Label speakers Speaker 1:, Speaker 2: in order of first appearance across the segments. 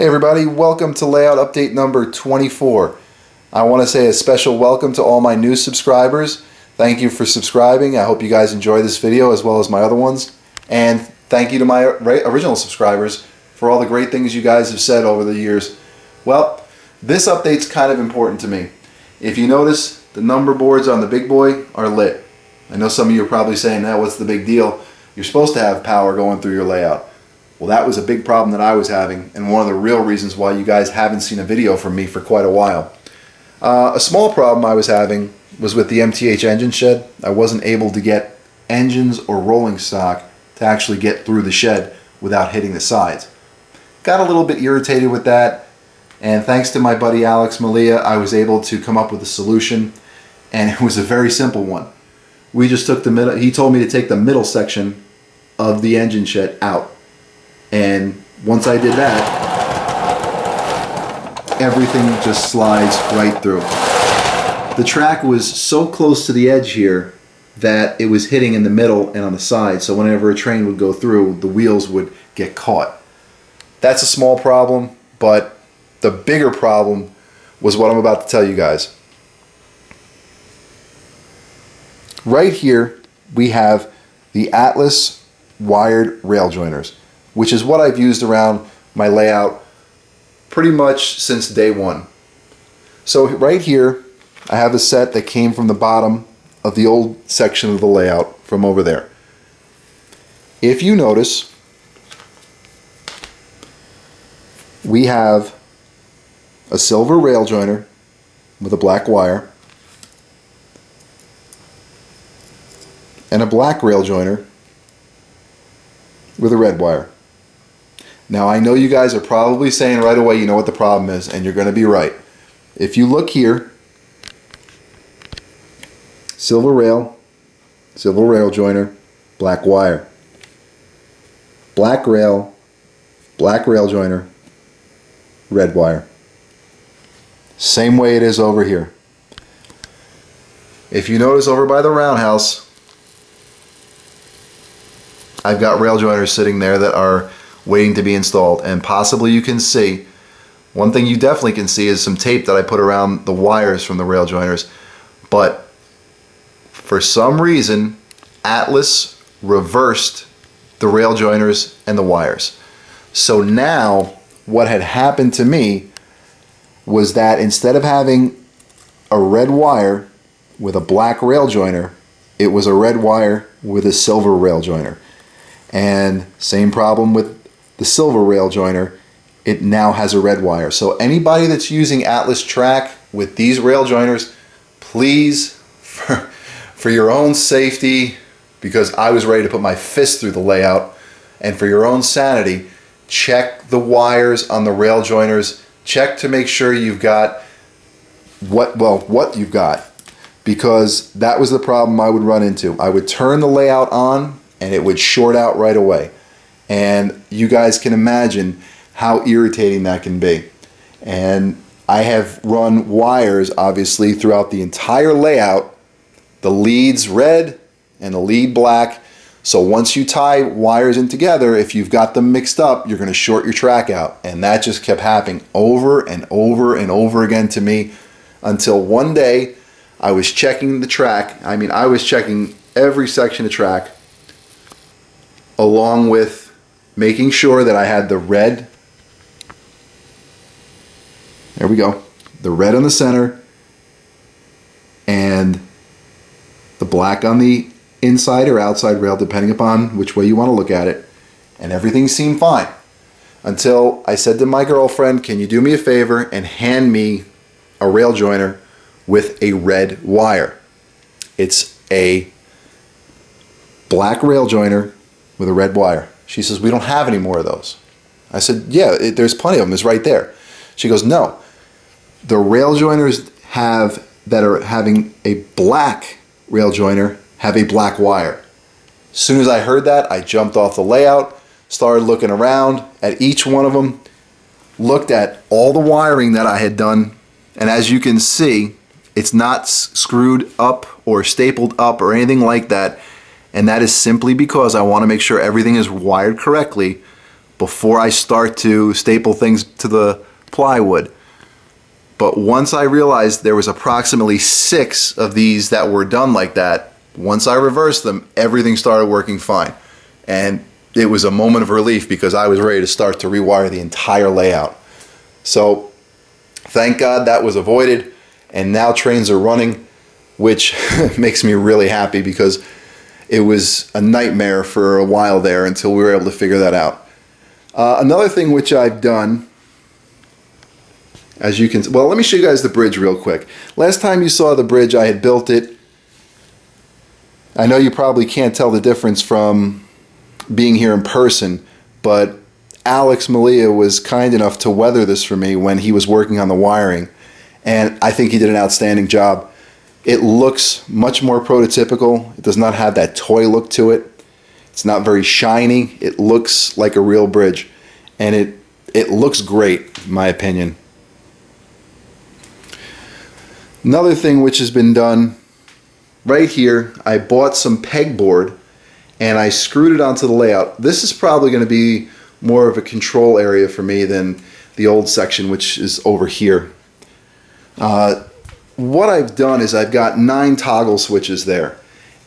Speaker 1: Hey everybody, welcome to layout update number 24. I want to say a special welcome to all my new subscribers. Thank you for subscribing. I hope you guys enjoy this video as well as my other ones. And thank you to my original subscribers for all the great things you guys have said over the years. Well, this update's kind of important to me. If you notice, the number boards on the big boy are lit. I know some of you are probably saying, "Now, what's the big deal? You're supposed to have power going through your layout." Well, that was a big problem that I was having, and one of the real reasons why you guys haven't seen a video from me for quite a while. A small problem I was having was with the MTH engine shed. I wasn't able to get engines or rolling stock to actually get through the shed without hitting the sides. Got a little bit irritated with that, and thanks to my buddy Alex Malia, I was able to come up with a solution, and it was a very simple one. We just took the middle. He told me to take the middle section of the engine shed out. And once I did that, everything just slides right through. The track was so close to the edge here that it was hitting in the middle and on the side, so whenever a train would go through, the wheels would get caught. That's a small problem, but the bigger problem was what I'm about to tell you guys. Right here, we have the Atlas wired rail joiners, which is what I've used around my layout pretty much since day one. So right here, I have a set that came from the bottom of the old section of the layout from over there. If you notice, we have a silver rail joiner with a black wire and a black rail joiner with a red wire. Now, I know you guys are probably saying right away, you know what the problem is, and you're going to be right. If you look here, silver rail joiner, black wire. Black rail joiner, red wire. Same way it is over here. If you notice over by the roundhouse, I've got rail joiners sitting there that are waiting to be installed, and possibly you can see, one thing you definitely can see is some tape that I put around the wires from the rail joiners, but for some reason Atlas reversed the rail joiners and the wires. So now what had happened to me was that instead of having a red wire with a black rail joiner, it was a red wire with a silver rail joiner. And same problem with the silver rail joiner, it now has a red wire. So anybody that's using Atlas track with these rail joiners, please, for your own safety, because I was ready to put my fist through the layout, and for your own sanity, check the wires on the rail joiners. Check to make sure you've got what you've got, because that was the problem I would run into. I would turn the layout on and it would short out right away. And you guys can imagine how irritating that can be. And I have run wires, obviously, throughout the entire layout, the leads red and the lead black. So once you tie wires in together, if you've got them mixed up, you're going to short your track out. And that just kept happening over and over and over again to me, until one day I was checking the track. I mean, I was checking every section of track, along with making sure that I had the red, there we go, the red on the center and the black on the inside or outside rail, depending upon which way you want to look at it, and everything seemed fine until I said to my girlfriend, "Can you do me a favor and hand me a rail joiner with a red wire?" It's a black rail joiner with a red wire. She says, "We don't have any more of those." I said, "Yeah, there's plenty of them. It's right there." She goes, "No, the rail joiners that are having a black rail joiner have a black wire." As soon as I heard that, I jumped off the layout, started looking around at each one of them, looked at all the wiring that I had done, and as you can see, it's not screwed up or stapled up or anything like that. And that is simply because I want to make sure everything is wired correctly before I start to staple things to the plywood. But once I realized there was approximately 6 of these that were done like that, once I reversed them, everything started working fine. And it was a moment of relief because I was ready to start to rewire the entire layout. So thank God that was avoided, and now trains are running, which makes me really happy because it was a nightmare for a while there until we were able to figure that out. Another thing which I've done, as you can, well, let me show you guys the bridge real quick. Last time you saw the bridge, I had built it. I know you probably can't tell the difference from being here in person, but Alex Malia was kind enough to weather this for me when he was working on the wiring, and I think he did an outstanding job. It looks much more prototypical. It does not have that toy look to it. It's not very shiny. It looks like a real bridge, and it looks great in my opinion. Another thing which has been done right here, I bought some pegboard and I screwed it onto the layout. This is probably going to be more of a control area for me than the old section, which is over here. What I've done is I've got 9 toggle switches there,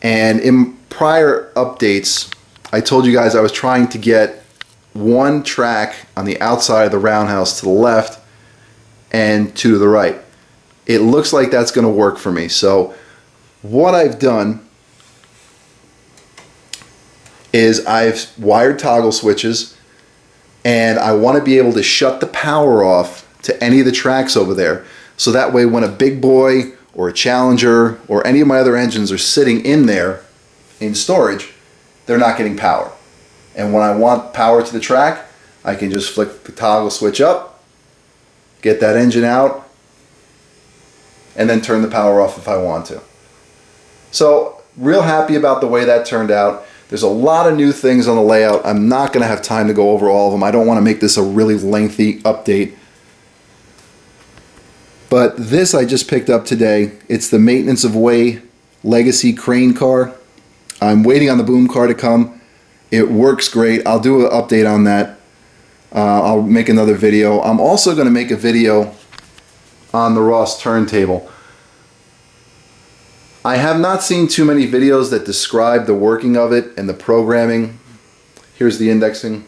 Speaker 1: and in prior updates I told you guys I was trying to get 1 track on the outside of the roundhouse to the left and 2 to the right. It looks like that's going to work for me. So what I've done is I've wired toggle switches, and I want to be able to shut the power off to any of the tracks over there. So that way when a Big Boy or a Challenger or any of my other engines are sitting in there in storage, they're not getting power. And when I want power to the track, I can just flick the toggle switch up, get that engine out, and then turn the power off if I want to. So real happy about the way that turned out. There's a lot of new things on the layout. I'm not going to have time to go over all of them. I don't want to make this a really lengthy update. But this I just picked up today. It's the Maintenance of Way Legacy crane car. I'm waiting on the boom car to come. It works great. I'll do an update on that. I'll make another video. I'm also going to make a video on the Ross turntable. I have not seen too many videos that describe the working of it and the programming. Here's the indexing.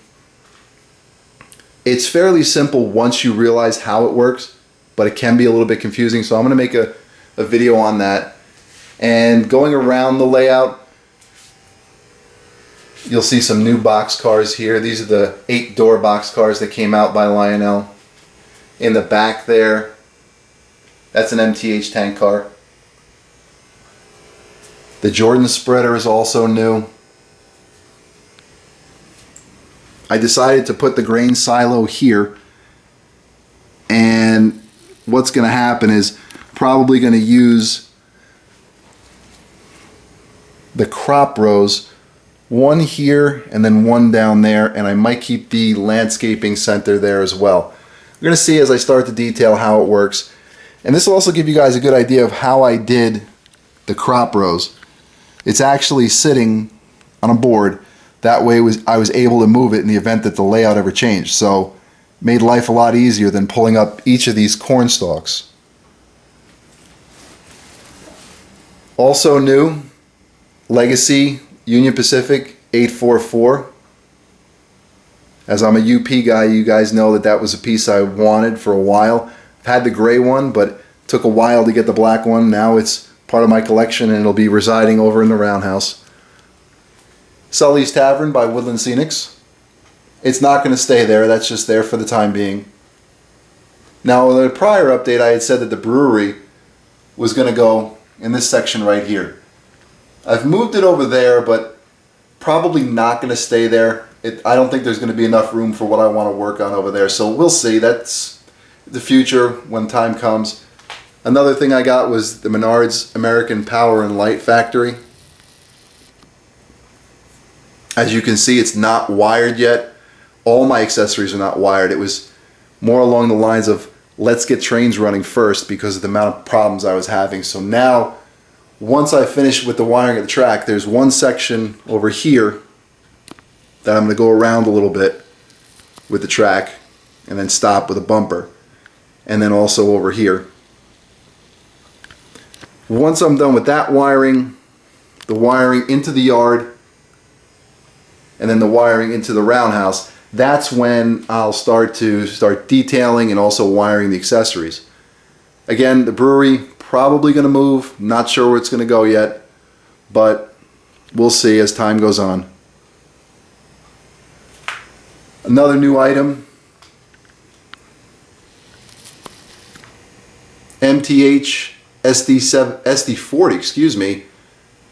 Speaker 1: It's fairly simple once you realize how it works, but it can be a little bit confusing, so I'm going to make a video on that. And going around the layout, you'll see some new box cars here. These are the 8-door box cars that came out by Lionel. In the back there, that's an MTH tank car. The Jordan spreader is also new. I decided to put the grain silo here, and what's going to happen is probably going to use the crop rows, one here and then one down there, and I might keep the landscaping center there as well. We're going to see as I start to detail how it works, and this will also give you guys a good idea of how I did the crop rows. It's actually sitting on a board. That way I was able to move it in the event that the layout ever changed. So made life a lot easier than pulling up each of these corn stalks. Also new, Legacy Union Pacific 844. As I'm a UP guy, you guys know that that was a piece I wanted for a while. I've had the gray one, but it took a while to get the black one. Now it's part of my collection, and it'll be residing over in the roundhouse. Sully's Tavern by Woodland Scenics. It's not going to stay there. That's just there for the time being. Now, in the prior update, I had said that the brewery was going to go in this section right here. I've moved it over there, but probably not going to stay there. I don't think there's going to be enough room for what I want to work on over there, so we'll see. That's the future when time comes. Another thing I got was the Menards American Power and Light Factory. As you can see, it's not wired yet. All my accessories are not wired. It was more along the lines of let's get trains running first because of the amount of problems I was having. So now, once I finish with the wiring of the track, there's one section over here that I'm going to go around a little bit. with the track, and then stop with a bumper. And then also over here. Once I'm done with that wiring, the wiring into the yard, and then the wiring into the roundhouse, that's when I'll start detailing and also wiring the accessories. Again, the brewery, probably going to move. Not sure where it's going to go yet, but we'll see as time goes on. Another new item, MTH SD40, excuse me,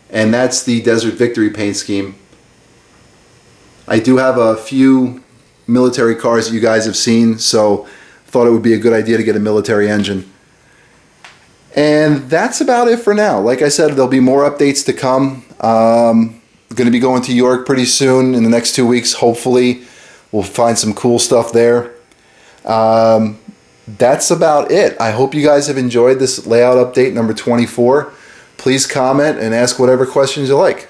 Speaker 1: and that's the Desert Victory paint scheme. I do have a few military cars that you guys have seen, so thought it would be a good idea to get a military engine. And that's about it for now. Like I said, there'll be more updates to come. Going to be going to York pretty soon in the next 2 weeks. Hopefully we'll find some cool stuff there. That's about it. I hope you guys have enjoyed this layout update number 24. Please comment and ask whatever questions you like.